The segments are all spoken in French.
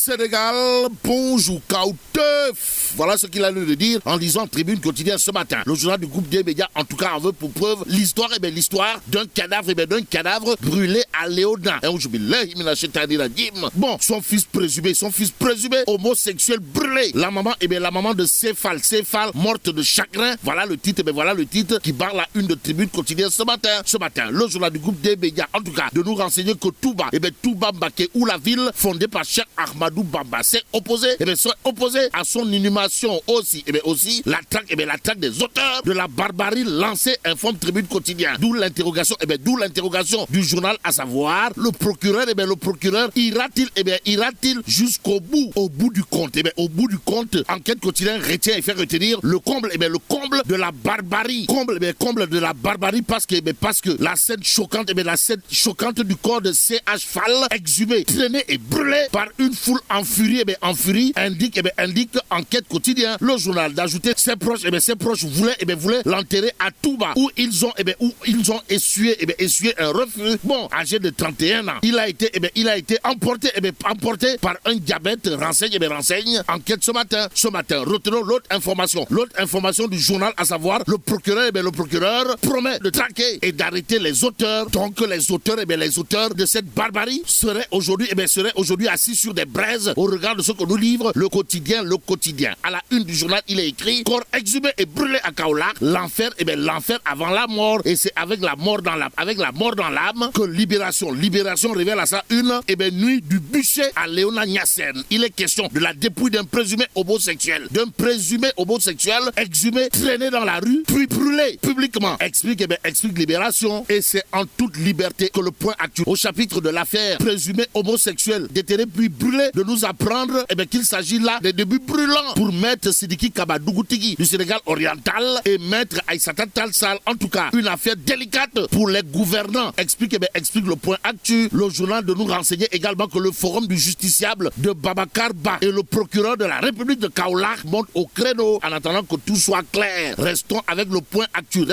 Sénégal, bonjour, Kauteuf. Voilà ce qu'il a lieu de dire en lisant Tribune quotidienne ce matin. Le journal du groupe des médias, en tout cas, en veut pour preuve l'histoire, l'histoire d'un cadavre brûlé à Léona. Bon, son fils présumé, homosexuel brûlé. La maman de Céphale, morte de chagrin. Voilà le titre, qui barre la une de Tribune quotidienne ce matin. Le journal du groupe des médias, en tout cas, de nous renseigner que Touba, Touba Mbaké, ou la ville fondée par Cheikh Ahmadou Bamba, s'est opposé à son inhumation aussi. La traque des auteurs de la barbarie lancée, informe Tribune quotidien. D'où l'interrogation du journal, à savoir le procureur ira-t-il jusqu'au bout, au bout du compte. Enquête quotidienne retient et fait retenir le comble de la barbarie. Comble de la barbarie parce que la scène choquante, du corps de C.H. Fall, exhumé, traîné et brûlé par une foule en furie, indique enquête quotidien. Le journal d'ajouter ses proches voulaient l'enterrer à Touba, où ils ont essuyé un refus. Bon, âgé de 31 ans, il a été emporté par un diabète, renseigne enquête ce matin. Retenons l'autre information du journal, à savoir le procureur promet de traquer et d'arrêter les auteurs. Donc les auteurs de cette barbarie seraient aujourd'hui assis sur des braises au regard de ce que nous livre le quotidien. À la une du journal, il est écrit: corps exhumé et brûlé à Kaolack, l'enfer avant la mort. Et c'est avec la mort dans l'âme que Libération révèle à sa une nuit du bûcher à Léona Niassène. Il est question de la dépouille d'un présumé homosexuel exhumé, traîné dans la rue, puis brûlé publiquement. Explique Libération. Et c'est en toute liberté que le point actuel au chapitre de l'affaire présumé homosexuel déterré puis brûlé de nous apprendre qu'il s'agit là des débuts brûlants pour maître Sidiki Kabadougoutigui du Sénégal oriental et maître Aïssata Tall Sall. En tout cas, une affaire délicate pour les gouvernants. Explique le point actuel. Le journal de nous renseigner également que le forum du justiciable de Babacar Ba et le procureur de la République de Kaolack montent au créneau en attendant que tout soit clair. Restons avec le point actuel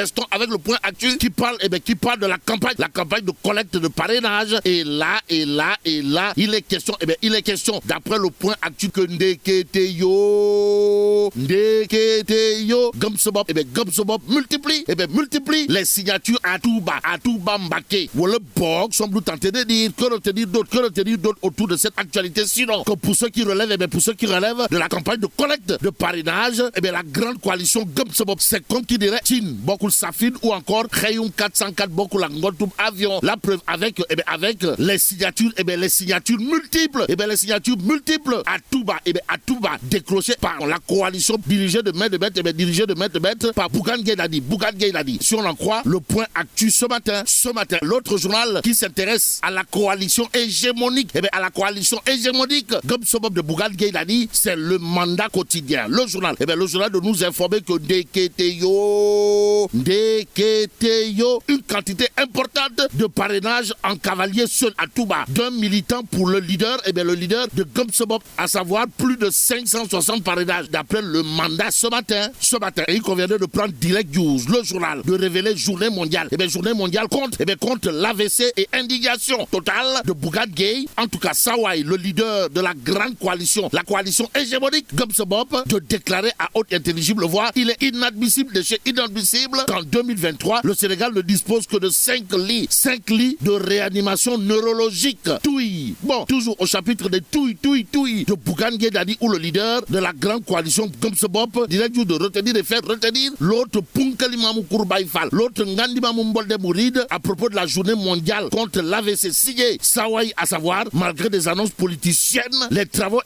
qui parle de la campagne de collecte de parrainage. Et là, il est question, d'après le point actuel, que Gomsobop multiplie les signatures à Touba Mbaké. Voilà Bog semble tenter de dire que retenir d'autres autour de cette actualité, sinon que pour ceux qui relèvent de la campagne de collecte de parrainage, la grande coalition Gomsobop, c'est comme qui dirait Chin, Bokul Safin ou encore Khayoum 404 Bokul Ngotum Avion. La preuve avec les signatures multiples à Touba décrochées par la coalition dirigée de main de maître par Bougane Gueye Dany. Si on en croit le point actu ce matin, l'autre journal qui s'intéresse à la coalition hégémonique, Gomsobop de Bougane Gueye Dany, c'est le mandat quotidien. Le journal de nous informer que Ndeketeyo, une quantité importante de parrainage en cavalier seul à Touba, d'un militant pour le leader de Gomsobop, à savoir plus de 560 parrainages d'après le mandat ce matin. Et il conviendrait de prendre Direct News, le journal, de révéler journée mondiale contre l'AVC et indignation totale de Bougane Gueye. En tout cas, Sawai, le leader de la grande coalition, la coalition hégémonique Gomsobop, de déclarer à haute intelligible voix: il est inadmissible de chez inadmissible qu'en 2023, le Sénégal ne dispose que de 5 lits de réanimation neurologique. Touy. Bon, toujours au chapitre de Touy de Bougane Gueye Dany, ou le leader de la grande coalition Gomsobop, direct de retenir et faire retenir l'autre Punkali Mamou Kourbaï Fall, l'autre Ngandi Mamou Mbolde Mouride, à propos de la journée mondiale contre l'AVC signé Sawai, à savoir, malgré des annonces politiciennes, les travaux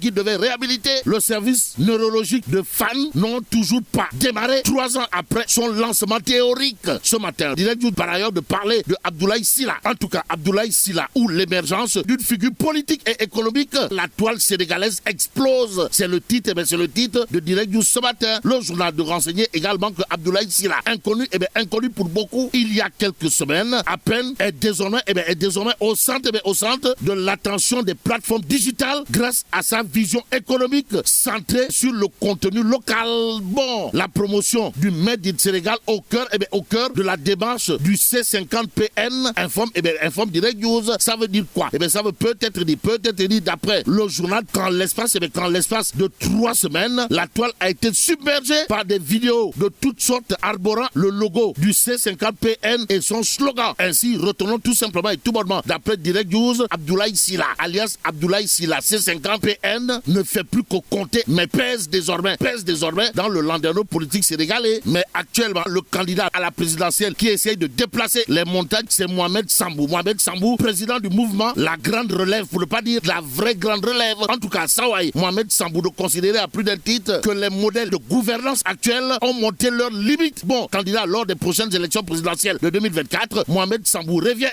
qui devaient réhabiliter le service neurologique de Fan n'ont toujours pas démarré 3 ans après son lancement théorique. Ce matin, direct par ailleurs de parler de Abdoulaye Sylla. En tout cas, Abdoulaye Sylla, ou l'émergence d'une figure politique et économique, la toile sénégalaise explose. C'est le titre de Direct News ce matin. Le journal de renseigner également que Abdoulaye Sylla, inconnu pour beaucoup il y a quelques semaines à peine, est désormais au centre de l'attention des plateformes digitales grâce à sa vision économique centrée sur le contenu local. Bon, la promotion du Made in Sénégal au cœur de la démarche du C50PN, informe Direct News. Ça veut dire quoi? Ça veut peut-être dire d'après le journal, qu'en l'espace de 3 semaines, la toile a été submergée par des vidéos de toutes sortes arborant le logo du C50PN et son slogan. Ainsi, retenons tout simplement et tout bonnement, d'après Direct News, Abdoulaye Sylla, alias Abdoulaye Sylla, C50PN ne fait plus que compter, mais pèse désormais dans le landerneau politique sénégalais. Mais actuellement, le candidat à la présidentielle qui essaye de déplacer les montagnes, c'est Mohamed Sambou. Mohamed Sambou, président du mouvement La Grande Relève, pour ne pas dire la vraie Grande Relève. En tout cas, Sawaï, Mohamed Sambou, de considérer à plus d'un titre que les modèles de gouvernance actuels ont monté leurs limites. Bon, candidat lors des prochaines élections présidentielles de 2024, Mohamed Sambou revient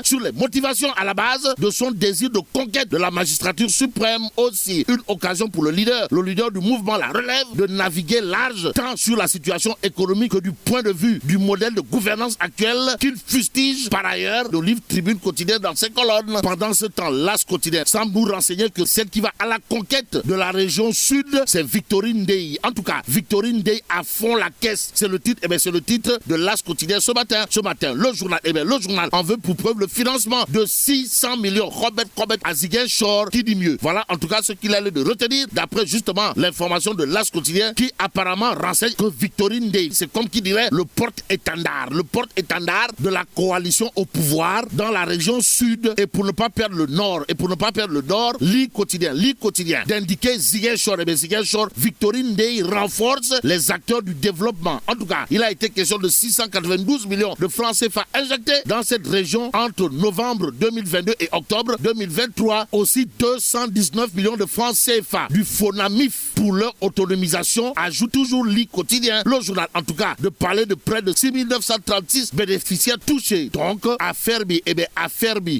sur les motivations à la base de son désir de conquête de la magistrature suprême. Aussi, une occasion pour le leader du mouvement La Relève, de naviguer large tant sur la situation économique que du point de vue du modèle de gouvernance actuel qu'il fustige par ailleurs de livre Tribune Quotidienne dans ses colonnes. Pendant ce temps, l'As Quotidien semble nous renseigner que celle qui va à la conquête de la région sud, c'est Victorine Dey. En tout cas, Victorine Dey à fond la caisse. C'est le titre, c'est le titre de l'As Quotidien ce matin. Le journal en veut pour preuve le financement de 600 millions. Robert à Ziguinchor, qui dit mieux. Voilà en tout cas ce qu'il allait de retenir d'après justement l'information de l'As Quotidien qui apparemment renseigne que Victorine Dey, c'est comme qui dirait le porte-étendard de la coalition au pouvoir dans la région sud. Et pour ne pas perdre le nord, Li quotidien d'indiquer Ziguinchor. Victorine Dey renforce les acteurs du développement. En tout cas, il a été question de 692 millions de francs CFA injectés dans cette région entre novembre 2022 et octobre 2023. Aussi 219 millions de francs CFA du FONAMIF pour leur autonomisation, ajoute toujours Li quotidien. Le journal, en tout cas, de parler de près de 6936 bénéficiaires touchés. Donc, affairbi,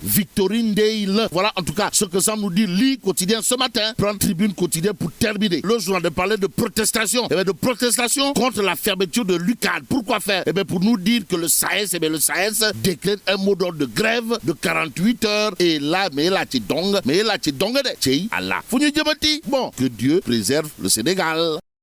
Victorine Dey. Voilà en tout cas ce que ça nous dit Li quotidien ce matin. Prendre Tribune Quotidien pour terminer. Le journal de parler de protestation. De protestation contre la fermeture de l'UCAD. Pourquoi faire? Pour nous dire que le SAES décrète un mot d'ordre de grève de 48 heures. Et là, Allah. Bon, que Dieu préserve le Sénégal.